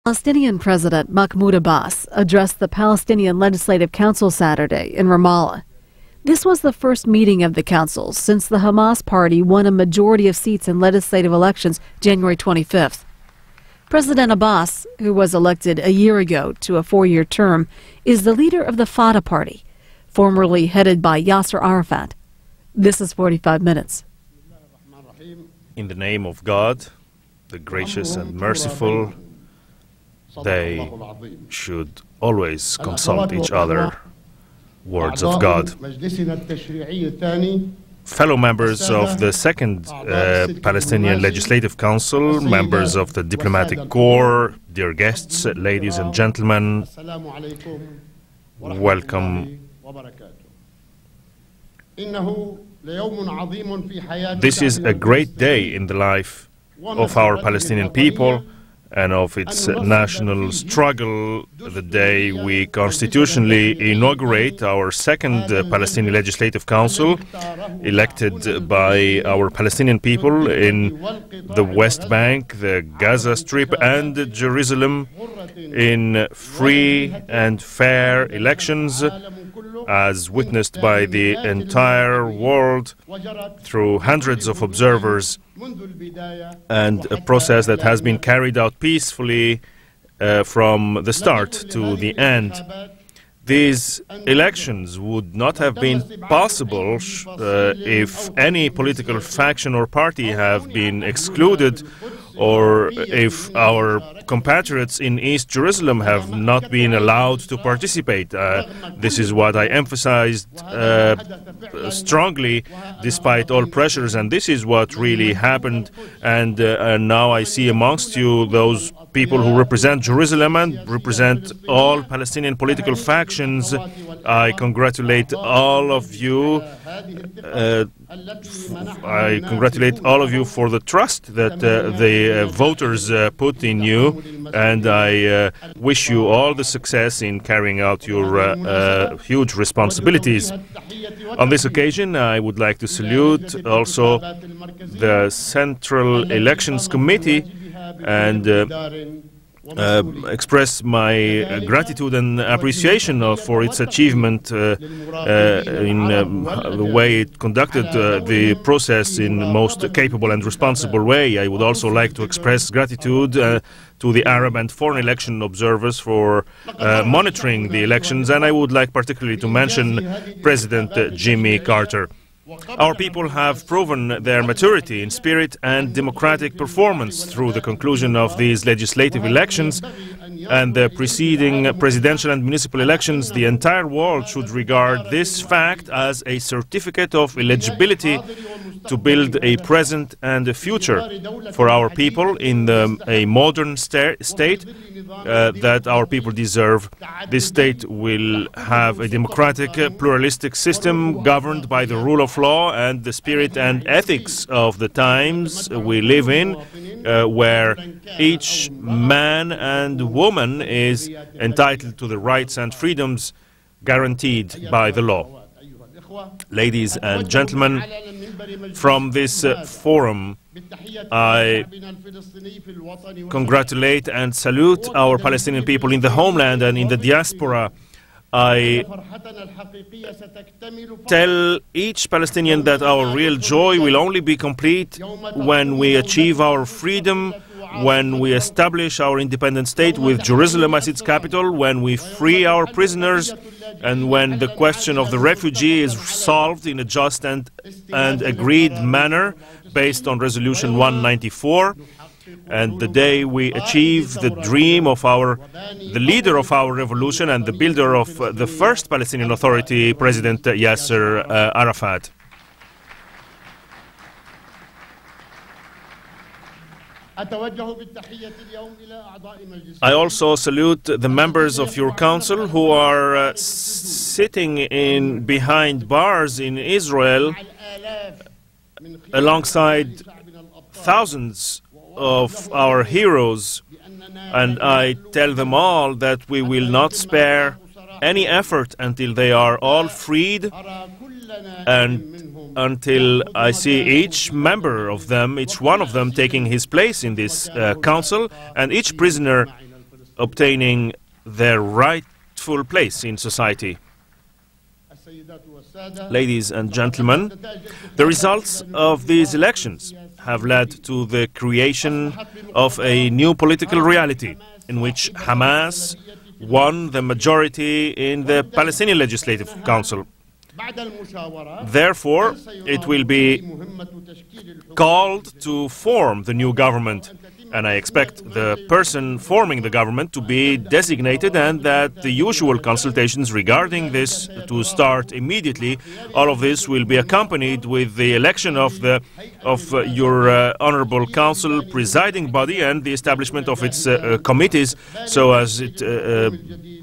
Palestinian President Mahmoud Abbas addressed the Palestinian Legislative Council Saturday in Ramallah. This was the first meeting of the council since the Hamas party won a majority of seats in legislative elections January 25th. President Abbas, who was elected a year ago to a 4-year term, is the leader of the Fatah party, formerly headed by Yasser Arafat. This is 45 Minutes. In the name of God, the gracious and merciful, they should always consult each other. Words of God. Fellow members of the Second Palestinian Legislative Council, members of the Diplomatic Corps, dear guests, ladies and gentlemen, welcome. This is a great day in the life of our Palestinian people and of its national struggle, the day we constitutionally inaugurate our second Palestinian Legislative Council, elected by our Palestinian people in the West Bank, the Gaza Strip and Jerusalem, in free and fair elections, as witnessed by the entire world through hundreds of observers, and a process that has been carried out peacefully from the start to the end. These elections would not have been possible if any political faction or party have been excluded, or if our compatriots in East Jerusalem have not been allowed to participate. This is what I emphasized strongly, despite all pressures, and this is what really happened. And now I see amongst you those people who represent Jerusalem and represent all Palestinian political factions. I congratulate all of you. I congratulate all of you for the trust that the voters put in you, and I wish you all the success in carrying out your huge responsibilities. On this occasion, I would like to salute also the Central Elections Committee and express my gratitude and appreciation for its achievement in the way it conducted the process in the most capable and responsible way. I would also like to express gratitude to the Arab and foreign election observers for monitoring the elections, and I would like particularly to mention President Jimmy Carter. Our people have proven their maturity in spirit and democratic performance through the conclusion of these legislative elections and the preceding presidential and municipal elections. The entire world should regard this fact as a certificate of eligibility to build a present and a future for our people in a modern state that our people deserve. This state will have a democratic, pluralistic system governed by the rule of law and the spirit and ethics of the times we live in, where each man and woman is entitled to the rights and freedoms guaranteed by the law. Ladies and gentlemen, from this forum, I congratulate and salute our Palestinian people in the homeland and in the diaspora. I tell each Palestinian that our real joy will only be complete when we achieve our freedom, when we establish our independent state with Jerusalem as its capital, when we free our prisoners, and when the question of the refugee is solved in a just and agreed manner based on Resolution 194. And the day we achieve the dream of the leader of our revolution and the builder of the first Palestinian Authority, President Yasser Arafat. I also salute the members of your council who are sitting behind bars in Israel alongside thousands of our heroes, and I tell them all that we will not spare any effort until they are all freed and until I see each member of them, each one of them taking his place in this council, and each prisoner obtaining their rightful place in society. Ladies and gentlemen, the results of these elections have led to the creation of a new political reality in which Hamas won the majority in the Palestinian Legislative Council. Therefore, it will be called to form the new government, and I expect the person forming the government to be designated and that the usual consultations regarding this to start immediately. All of this will be accompanied with the election of your Honorable Council presiding body and the establishment of its committees, so as it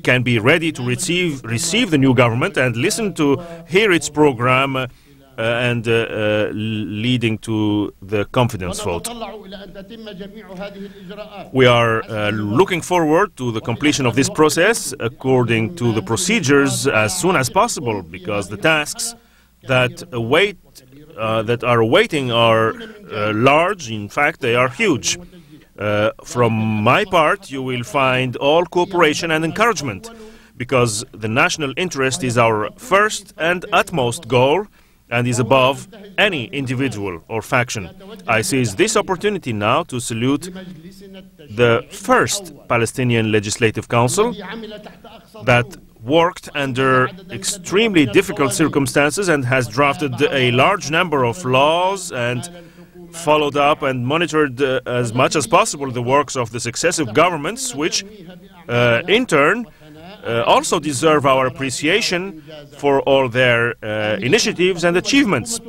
can be ready to receive the new government and hear its program and leading to the confidence vote. We are looking forward to the completion of this process according to the procedures as soon as possible, because the tasks that are awaiting are large. In fact, they are huge. From my part, you will find all cooperation and encouragement, because the national interest is our first and utmost goal, and is above any individual or faction. I seize this opportunity now to salute the first Palestinian Legislative Council that worked under extremely difficult circumstances and has drafted a large number of laws and followed up and monitored as much as possible the works of the successive governments, which in turn also deserve our appreciation for all their initiatives and achievements.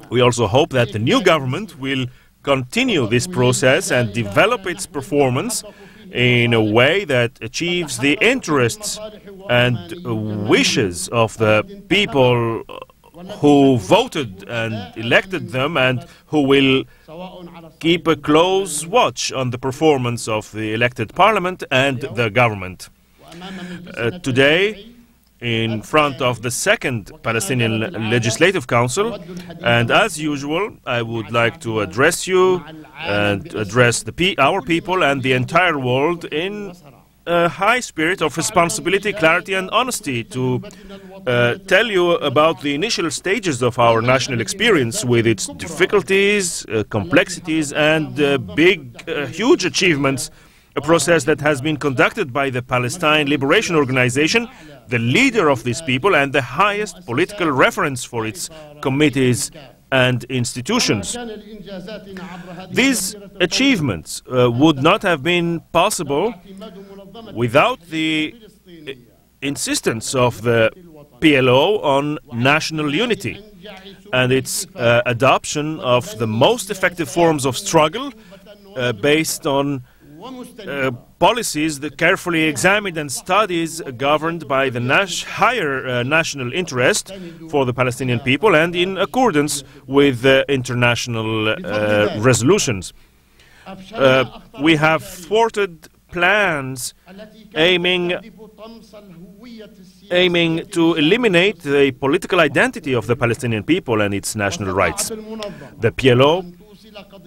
We also hope that the new government will continue this process and develop its performance in a way that achieves the interests and wishes of the people who voted and elected them, and who will keep a close watch on the performance of the elected parliament and the government. Today, in front of the second Palestinian Legislative Council, and as usual, I would like to address you and address our people and the entire world in a high spirit of responsibility, clarity and honesty, to tell you about the initial stages of our national experience with its difficulties, complexities and huge achievements. A process that has been conducted by the Palestine Liberation Organization, the leader of these people and the highest political reference for its committees and institutions. These achievements would not have been possible without the insistence of the PLO on national unity and its adoption of the most effective forms of struggle based on policies that carefully examined and studies governed by the higher national interest for the Palestinian people and in accordance with international resolutions. We have thwarted plans aiming to eliminate the political identity of the Palestinian people and its national rights. The PLO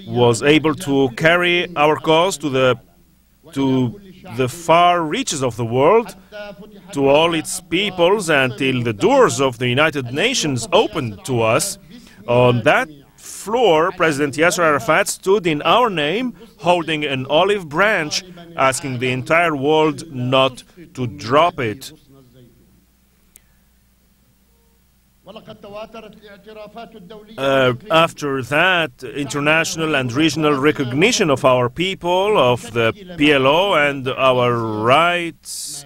was able to carry our cause to the far reaches of the world, to all its peoples, until the doors of the United Nations opened to us. On that floor, President Yasser Arafat stood in our name, holding an olive branch, asking the entire world not to drop it. After that, international and regional recognition of our people, of the PLO and our rights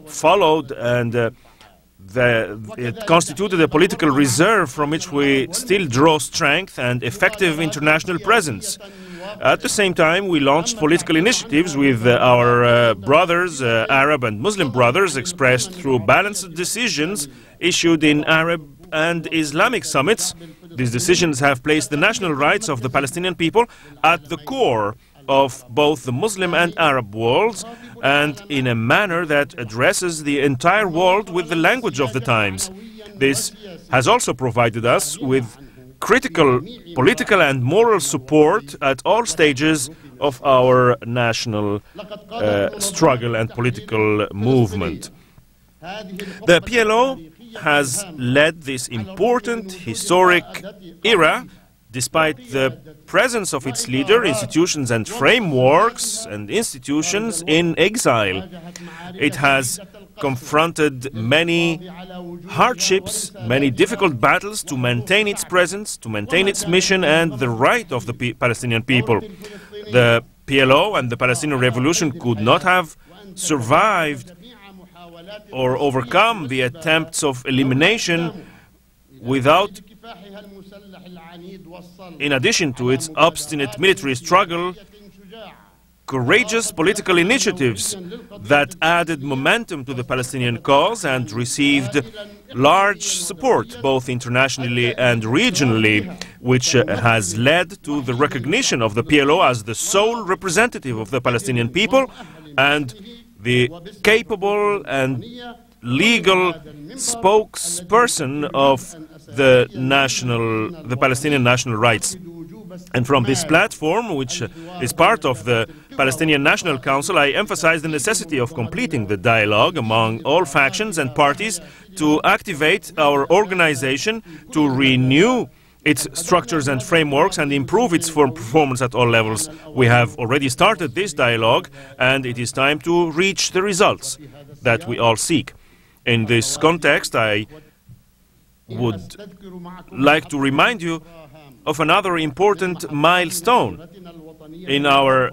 followed, and it constituted a political reserve from which we still draw strength and effective international presence. At the same time, we launched political initiatives with our brothers, Arab and Muslim brothers, expressed through balanced decisions issued in Arab and Islamic summits. These decisions have placed the national rights of the Palestinian people at the core of both the Muslim and Arab worlds, and in a manner that addresses the entire world with the language of the times. This has also provided us with critical political and moral support at all stages of our national struggle and political movement. The PLO has led this important historic era despite the presence of its leader, institutions and frameworks and institutions in exile. It has confronted many hardships, many difficult battles to maintain its presence, to maintain its mission and the right of the Palestinian people. The PLO and the Palestinian Revolution could not have survived or overcome the attempts of elimination without, in addition to its obstinate military struggle, courageous political initiatives that added momentum to the Palestinian cause and received large support both internationally and regionally, which has led to the recognition of the PLO as the sole representative of the Palestinian people and the capable and legal spokesperson of the Palestinian national rights. And from this platform, which is part of the Palestinian National Council, I emphasize the necessity of completing the dialogue among all factions and parties to activate our organization, to renew its structures and frameworks and improve its performance at all levels. We have already started this dialogue and it is time to reach the results that we all seek. In this context, I would like to remind you of another important milestone in our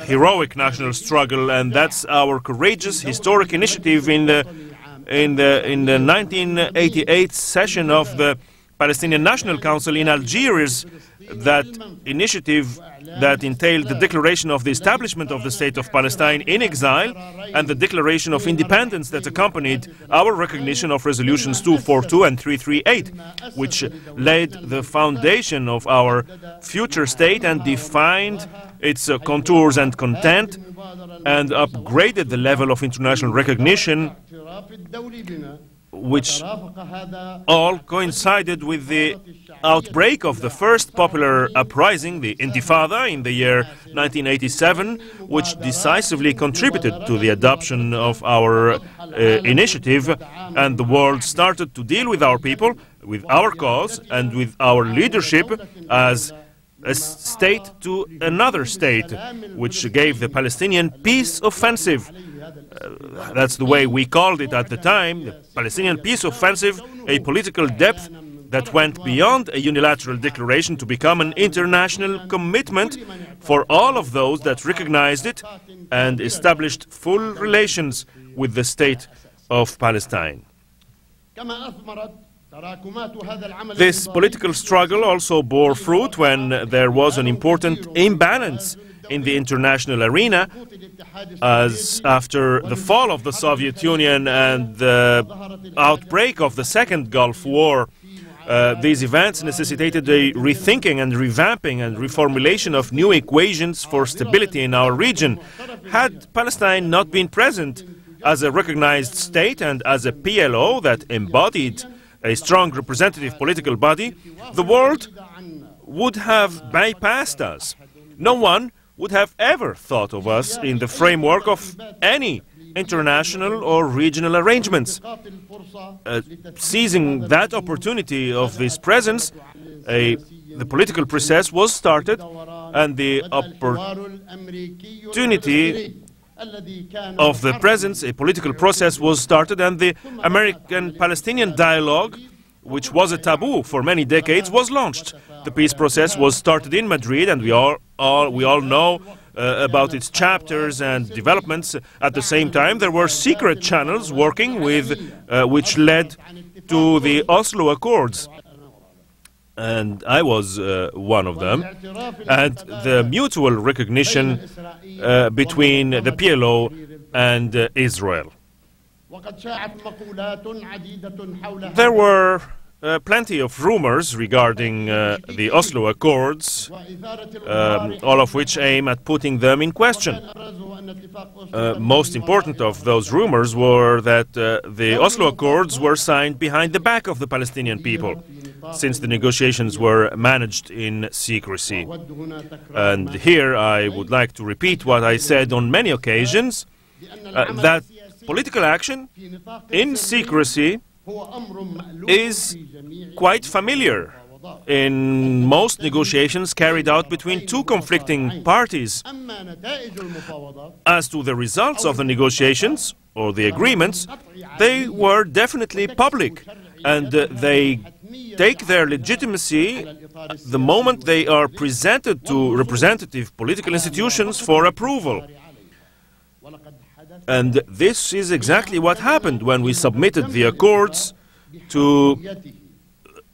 heroic national struggle, and that's our courageous historic initiative in the 1988 session of the Palestinian National Council in Algiers. That initiative that entailed the declaration of the establishment of the State of Palestine in exile and the declaration of independence that accompanied our recognition of resolutions 242 and 338, which laid the foundation of our future state and defined its contours and content and upgraded the level of international recognition, which all coincided with the outbreak of the first popular uprising, the Intifada, in the year 1987, which decisively contributed to the adoption of our initiative, and the world started to deal with our people, with our cause, and with our leadership as a state to another state, which gave the Palestinian peace offensive. That's the way we called it at the time, the Palestinian peace offensive, a political depth that went beyond a unilateral declaration to become an international commitment for all of those that recognized it and established full relations with the state of Palestine. This political struggle also bore fruit when there was an important imbalance in the international arena, as after the fall of the Soviet Union and the outbreak of the Second Gulf War, these events necessitated a rethinking and revamping and reformulation of new equations for stability in our region. Had Palestine not been present as a recognized state and as a PLO that embodied a strong representative political body, the world would have bypassed us. No one would have ever thought of us in the framework of any international or regional arrangements. Seizing that opportunity of this presence, the political process was started, and the opportunity of the presence, a political process was started, and the American-Palestinian dialogue, which was a taboo for many decades, was launched. The peace process was started in Madrid, and we all know about its chapters and developments. At the same time, there were secret channels working with, which led to the Oslo Accords. And I was one of them, and the mutual recognition between the PLO and Israel. There were plenty of rumors regarding the Oslo Accords, all of which aim at putting them in question. Most important of those rumors were that the Oslo Accords were signed behind the back of the Palestinian people. since the negotiations were managed in secrecy. And here I would like to repeat what I said on many occasions, that political action in secrecy is quite familiar in most negotiations carried out between two conflicting parties. As to the results of the negotiations or the agreements, they were definitely public, and they take their legitimacy the moment they are presented to representative political institutions for approval. And this is exactly what happened when we submitted the accords to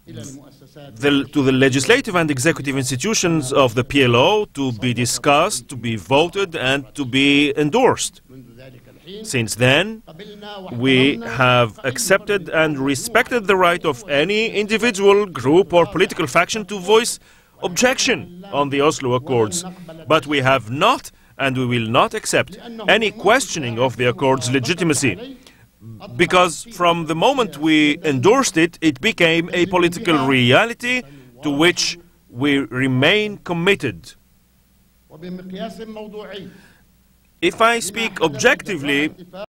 the legislative and executive institutions of the PLO to be discussed, to be voted, and to be endorsed. Since then, we have accepted and respected the right of any individual, group, or political faction to voice objection on the Oslo Accords. But we have not, and we will not accept, any questioning of the Accords' legitimacy, because from the moment we endorsed it, it became a political reality to which we remain committed. If I speak objectively,